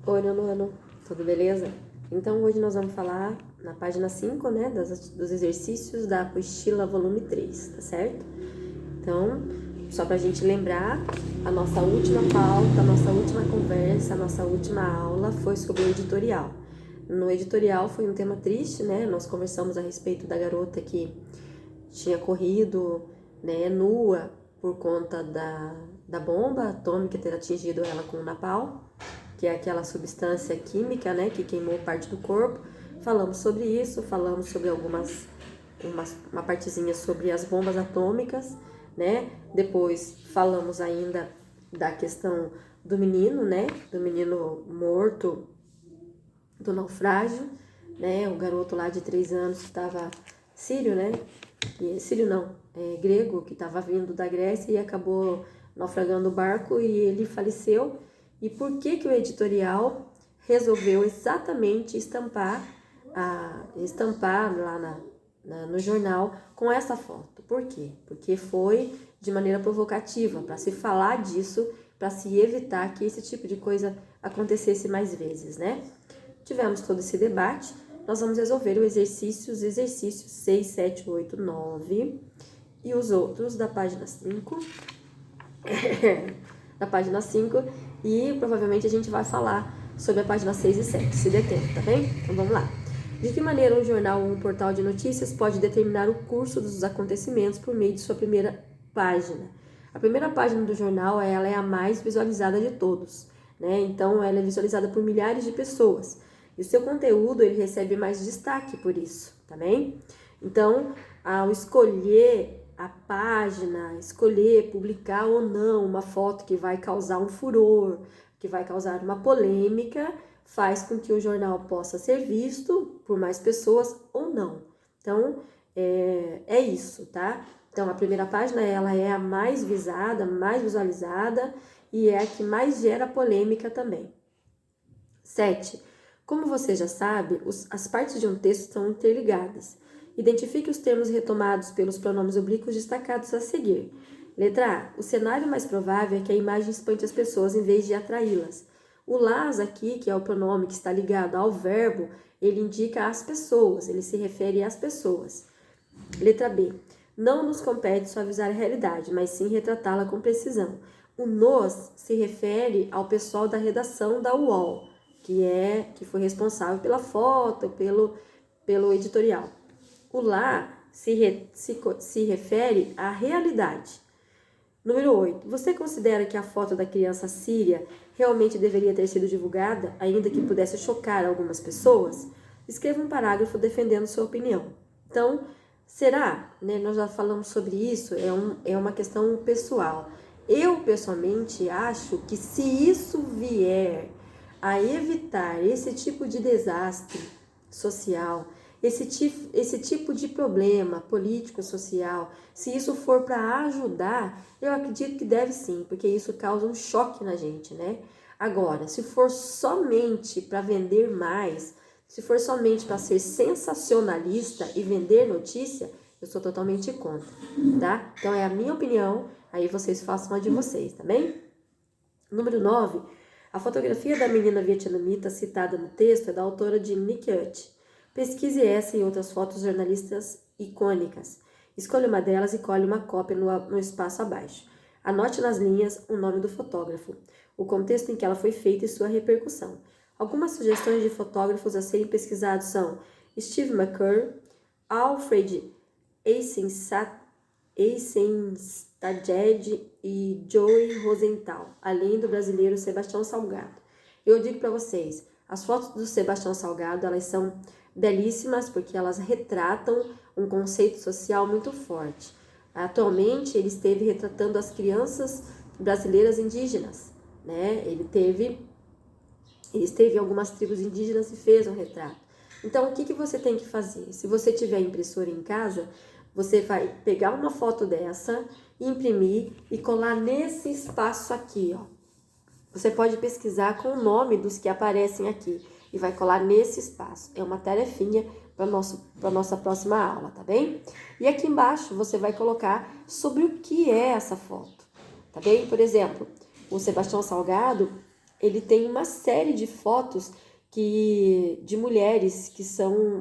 Oi, Nono, tudo beleza? Então, hoje nós vamos falar na página 5, né, dos exercícios da apostila volume 3, tá certo? Então, só pra gente lembrar, a nossa última pauta, a nossa última conversa, a nossa última aula foi sobre o editorial. No editorial foi um tema triste, né? Nós conversamos a respeito da garota que tinha corrido, né, nua por conta da bomba atômica ter atingido ela com o napalm, que é aquela substância química, né, que queimou parte do corpo. Falamos sobre isso, falamos sobre uma partezinha sobre as bombas atômicas, né? Depois falamos ainda da questão do menino, né, do menino morto do naufrágio, né, o garoto lá de 3 anos que estava sírio, né, sírio não, grego, que estava vindo da Grécia e acabou naufragando o barco e ele faleceu. E por que o editorial resolveu exatamente estampar lá no jornal com essa foto? Por quê? Porque foi de maneira provocativa, para se falar disso, para se evitar que esse tipo de coisa acontecesse mais vezes, né? Tivemos todo esse debate, nós vamos resolver os exercícios 6, 7, 8, 9 e os outros da página 5. Da página 5 e provavelmente a gente vai falar sobre a página 6 e 7, se der tempo, tá bem? Então vamos lá. De que maneira um jornal ou um portal de notícias pode determinar o curso dos acontecimentos por meio de sua primeira página? A primeira página do jornal, ela é a mais visualizada de todos, né? Então ela é visualizada por milhares de pessoas. E o seu conteúdo, ele recebe mais destaque por isso, tá bem? Então, ao escolher a página, escolher publicar ou não uma foto que vai causar um furor, que vai causar uma polêmica, faz com que o jornal possa ser visto por mais pessoas ou não. Então, é isso, tá? Então, a primeira página, ela é a mais visada, mais visualizada e é a que mais gera polêmica também. 7. Como você já sabe, as partes de um texto estão interligadas. Identifique os termos retomados pelos pronomes oblíquos destacados a seguir. Letra A. O cenário mais provável é que a imagem espante as pessoas em vez de atraí-las. O las aqui, que é o pronome que está ligado ao verbo, ele indica as pessoas, ele se refere às pessoas. Letra B. Não nos compete suavizar a realidade, mas sim retratá-la com precisão. O nos se refere ao pessoal da redação da UOL, que foi responsável pela foto, pelo editorial. O lá se refere à realidade. Número 8. Você considera que a foto da criança síria realmente deveria ter sido divulgada, ainda que pudesse chocar algumas pessoas? Escreva um parágrafo defendendo sua opinião. Então, será? Né, nós já falamos sobre isso, é uma questão pessoal. Eu, pessoalmente, acho que se isso vier a evitar esse tipo de desastre social, esse tipo de problema político-social, se isso for para ajudar, eu acredito que deve sim, porque isso causa um choque na gente, né? Agora, se for somente para vender mais, se for somente para ser sensacionalista e vender notícia, eu sou totalmente contra, tá? Então é a minha opinião, aí vocês façam a de vocês, tá bem? Número 9. A fotografia da menina vietnamita citada no texto é da autora de Nick Ut. Pesquise essa e outras fotos jornalistas icônicas. Escolha uma delas e colhe uma cópia no espaço abaixo. Anote nas linhas o nome do fotógrafo, o contexto em que ela foi feita e sua repercussão. Algumas sugestões de fotógrafos a serem pesquisados são Steve McCurry, Alfred Eisenstadt e Joey Rosenthal, além do brasileiro Sebastião Salgado. Eu digo para vocês, as fotos do Sebastião Salgado, elas são belíssimas porque elas retratam um conceito social muito forte. Atualmente, ele esteve retratando as crianças brasileiras indígenas, né? Ele esteve em algumas tribos indígenas e fez um retrato. Então, o que você tem que fazer? Se você tiver impressora em casa, você vai pegar uma foto dessa, imprimir e colar nesse espaço aqui, ó. Você pode pesquisar com o nome dos que aparecem aqui e vai colar nesse espaço. É uma tarefinha para nossa próxima aula, tá bem? E aqui embaixo você vai colocar sobre o que é essa foto, tá bem? Por exemplo, o Sebastião Salgado, ele tem uma série de fotos de mulheres que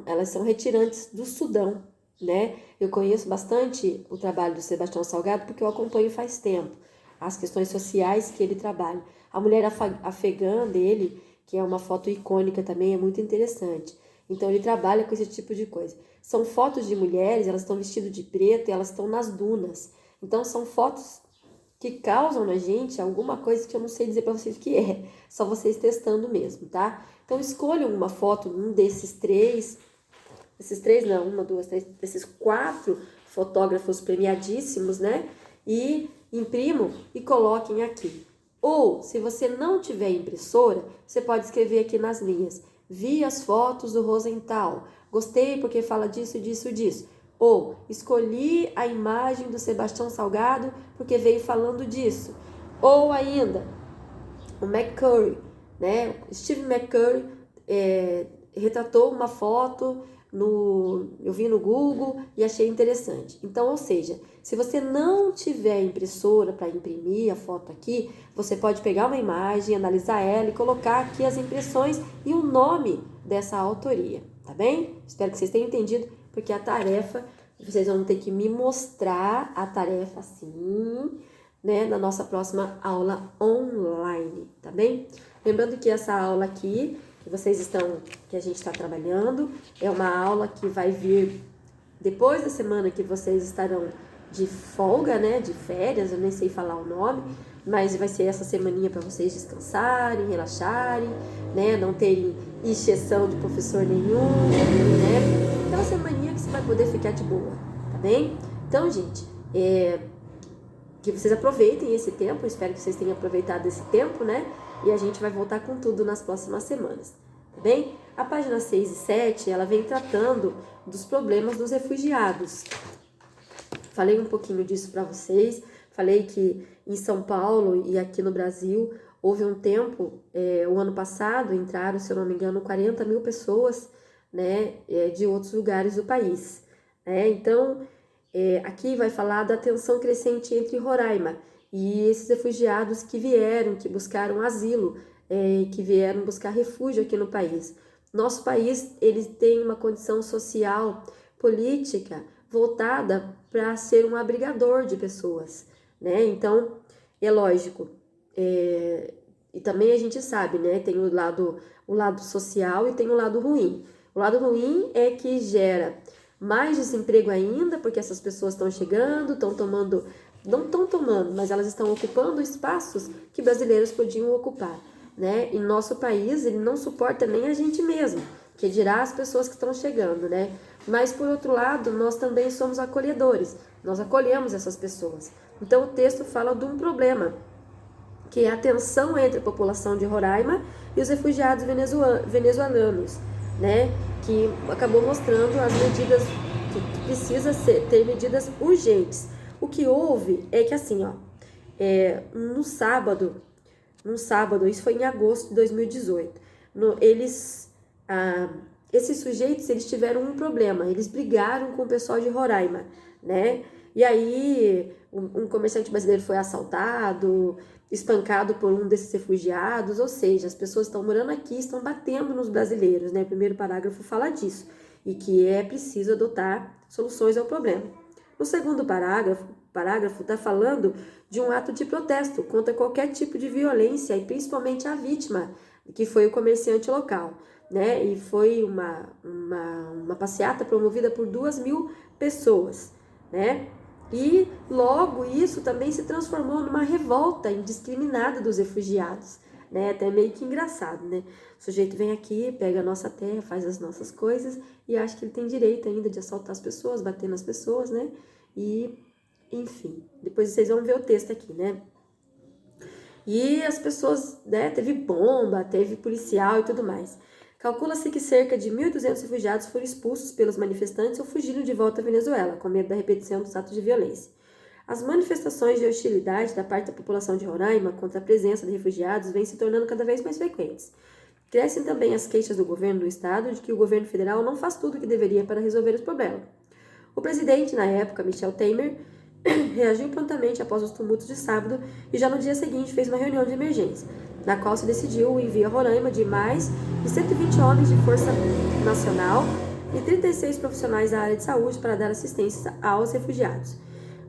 elas são retirantes do Sudão, né? Eu conheço bastante o trabalho do Sebastião Salgado porque eu acompanho faz tempo as questões sociais que ele trabalha. A mulher afegã dele, que é uma foto icônica também, é muito interessante. Então ele trabalha com esse tipo de coisa. São fotos de mulheres, elas estão vestidas de preto e elas estão nas dunas. Então são fotos que causam na gente alguma coisa que eu não sei dizer para vocês o que é. Só vocês testando mesmo, tá? Então escolham uma foto, um desses três, não, uma, duas, três, desses 4 fotógrafos premiadíssimos, né? E imprimam e coloquem aqui. Ou, se você não tiver impressora, você pode escrever aqui nas linhas. Vi as fotos do Rosenthal. Gostei porque fala disso, disso, disso. Ou, escolhi a imagem do Sebastião Salgado porque veio falando disso. Ou ainda, o McCurry, né? Steve McCurry retratou uma foto eu vi no Google e achei interessante. Então, ou seja, se você não tiver impressora para imprimir a foto aqui, você pode pegar uma imagem, analisar ela e colocar aqui as impressões e o nome dessa autoria, tá bem? Espero que vocês tenham entendido, porque a tarefa, vocês vão ter que me mostrar a tarefa assim, né, na nossa próxima aula online, tá bem? Lembrando que essa aula aqui que a gente está trabalhando, é uma aula que vai vir depois da semana que vocês estarão de folga, né, de férias, eu nem sei falar o nome, mas vai ser essa semaninha para vocês descansarem, relaxarem, né, não terem encheção de professor nenhum, né, aquela semaninha que você vai poder ficar de boa, tá bem? Então, gente, que vocês aproveitem esse tempo, eu espero que vocês tenham aproveitado esse tempo, né? E a gente vai voltar com tudo nas próximas semanas, tá bem? A página 6 e 7, ela vem tratando dos problemas dos refugiados. Falei um pouquinho disso para vocês, falei que em São Paulo e aqui no Brasil, houve um tempo, o ano passado, entraram, se eu não me engano, 40 mil pessoas, né, de outros lugares do país, né? Então, aqui vai falar da tensão crescente entre Roraima e esses refugiados que vieram, que buscaram asilo, que vieram buscar refúgio aqui no país. Nosso país, ele tem uma condição social, política, voltada para ser um abrigador de pessoas, né? Então, é lógico, e também a gente sabe, né? Tem o lado social e tem o lado ruim. O lado ruim é que gera mais desemprego ainda, porque essas pessoas estão chegando, não estão tomando, mas elas estão ocupando espaços que brasileiros podiam ocupar, né? E nosso país, ele não suporta nem a gente mesmo, que dirá as pessoas que estão chegando, né? Mas, por outro lado, nós também somos acolhedores, nós acolhemos essas pessoas. Então, o texto fala de um problema, que é a tensão entre a população de Roraima e os refugiados venezuelanos, né? Que acabou mostrando as medidas que precisa ter medidas urgentes. O que houve é que assim, num sábado, isso foi em agosto de 2018, esses sujeitos, eles tiveram um problema, eles brigaram com o pessoal de Roraima, né? E aí, um comerciante brasileiro foi assaltado, espancado por um desses refugiados, ou seja, as pessoas estão morando aqui, estão batendo nos brasileiros, né? O primeiro parágrafo fala disso, e que é preciso adotar soluções ao problema. No segundo parágrafo está falando de um ato de protesto contra qualquer tipo de violência, e principalmente a vítima, que foi o comerciante local, né? E foi uma passeata promovida por 2.000 pessoas, né? E logo isso também se transformou numa revolta indiscriminada dos refugiados, né? Até meio que engraçado, né? O sujeito vem aqui, pega a nossa terra, faz as nossas coisas e acha que ele tem direito ainda de assaltar as pessoas, bater nas pessoas, né? E, enfim, depois vocês vão ver o texto aqui, né? E as pessoas, né? Teve bomba, teve policial e tudo mais. Calcula-se que cerca de 1.200 refugiados foram expulsos pelos manifestantes ou fugiram de volta à Venezuela, com medo da repetição dos atos de violência. As manifestações de hostilidade da parte da população de Roraima contra a presença de refugiados vêm se tornando cada vez mais frequentes. Crescem também as queixas do governo do estado de que o governo federal não faz tudo o que deveria para resolver os problemas. O presidente, na época, Michel Temer, reagiu prontamente após os tumultos de sábado e já no dia seguinte fez uma reunião de emergência. na qual se decidiu o envio a Roraima de mais de 120 homens de Força Nacional e 36 profissionais da área de saúde para dar assistência aos refugiados.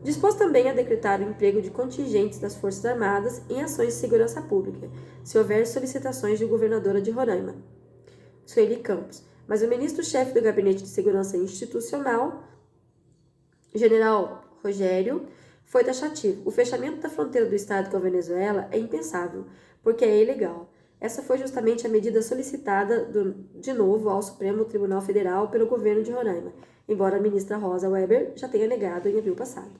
Dispôs também a decretar o emprego de contingentes das Forças Armadas em ações de segurança pública, se houver solicitações de governadora de Roraima, Sueli Campos. Mas o ministro-chefe do Gabinete de Segurança Institucional, general Rogério, foi taxativo. O fechamento da fronteira do estado com a Venezuela é impensável, porque é ilegal. Essa foi justamente a medida solicitada de novo ao Supremo Tribunal Federal pelo governo de Roraima, embora a ministra Rosa Weber já tenha negado em abril passado.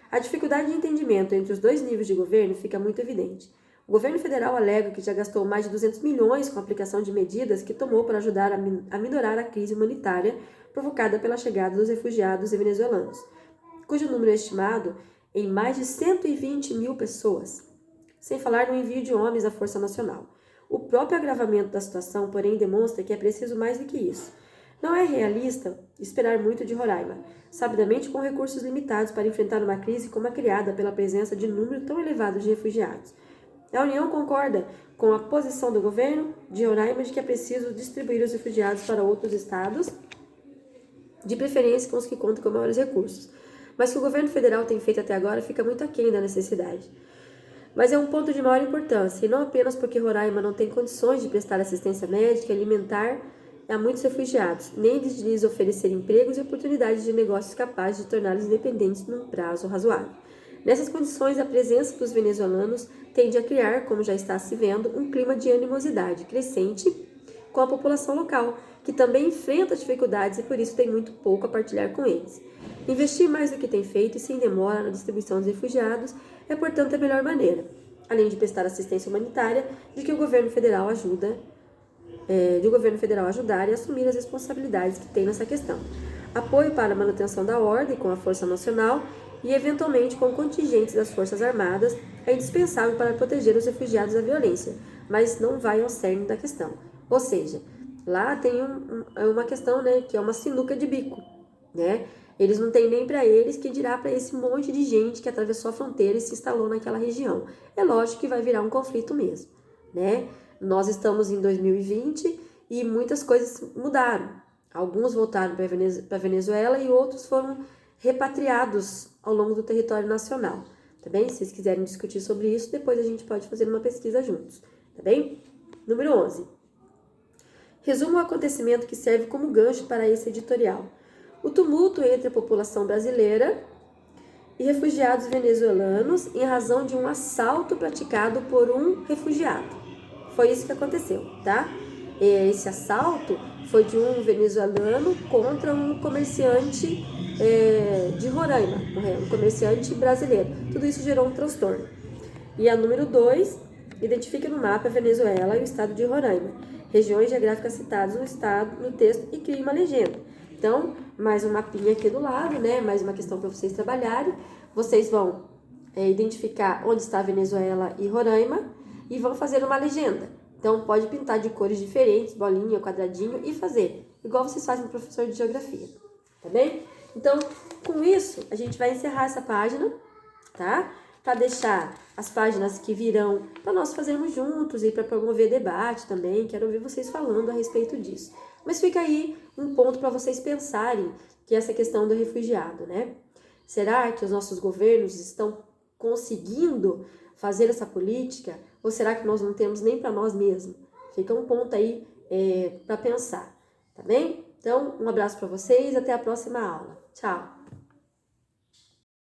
A dificuldade de entendimento entre os dois níveis de governo fica muito evidente. O governo federal alega que já gastou mais de 200 milhões com a aplicação de medidas que tomou para ajudar a minorar a crise humanitária provocada pela chegada dos refugiados e venezuelanos, cujo número é estimado em mais de 120 mil pessoas, sem falar no envio de homens à Força Nacional. O próprio agravamento da situação, porém, demonstra que é preciso mais do que isso. Não é realista esperar muito de Roraima, sabidamente com recursos limitados para enfrentar uma crise como a criada pela presença de número tão elevado de refugiados. A União concorda com a posição do governo de Roraima de que é preciso distribuir os refugiados para outros estados, de preferência com os que contam com maiores recursos. Mas o que o governo federal tem feito até agora fica muito aquém da necessidade. Mas é um ponto de maior importância, e não apenas porque Roraima não tem condições de prestar assistência médica e alimentar a muitos refugiados, nem de lhes oferecer empregos e oportunidades de negócios capazes de torná-los independentes num prazo razoável. Nessas condições, a presença dos venezuelanos tende a criar, como já está se vendo, um clima de animosidade crescente com a população local, que também enfrenta dificuldades e por isso tem muito pouco a partilhar com eles. Investir mais do que tem feito e sem demora na distribuição dos refugiados é, portanto, a melhor maneira, além de prestar assistência humanitária, de o governo federal ajudar e assumir as responsabilidades que tem nessa questão. Apoio para a manutenção da ordem com a Força Nacional e, eventualmente, com contingentes das Forças Armadas é indispensável para proteger os refugiados da violência, mas não vai ao cerne da questão. Ou seja, lá tem uma questão, né, que é uma sinuca de bico, né? Eles não têm nem para eles, que dirá para esse monte de gente que atravessou a fronteira e se instalou naquela região. É lógico que vai virar um conflito mesmo, né? Nós estamos em 2020 e muitas coisas mudaram. Alguns voltaram para a Venezuela e outros foram repatriados ao longo do território nacional, tá bem? Se vocês quiserem discutir sobre isso, depois a gente pode fazer uma pesquisa juntos, tá bem? Número 11. Resumo o acontecimento que serve como gancho para esse editorial. O tumulto entre a população brasileira e refugiados venezuelanos em razão de um assalto praticado por um refugiado. Foi isso que aconteceu, tá? Esse assalto foi de um venezuelano contra um comerciante de Roraima, um comerciante brasileiro. Tudo isso gerou um transtorno. E a número 2, identifica no mapa a Venezuela e o estado de Roraima, regiões geográficas citadas no texto e cria uma legenda. Então, mais um mapinha aqui do lado, né? Mais uma questão para vocês trabalharem. Vocês vão identificar onde está a Venezuela e Roraima e vão fazer uma legenda. Então, pode pintar de cores diferentes, bolinha, quadradinho e fazer, igual vocês fazem no professor de geografia, tá bem? Então, com isso, a gente vai encerrar essa página, tá? Para deixar as páginas que virão para nós fazermos juntos e para promover debate também. Quero ouvir vocês falando a respeito disso. Mas fica aí um ponto para vocês pensarem, que é essa questão do refugiado, né? Será que os nossos governos estão conseguindo fazer essa política? Ou será que nós não temos nem para nós mesmos? Fica um ponto aí para pensar, tá bem? Então, um abraço para vocês, até a próxima aula. Tchau!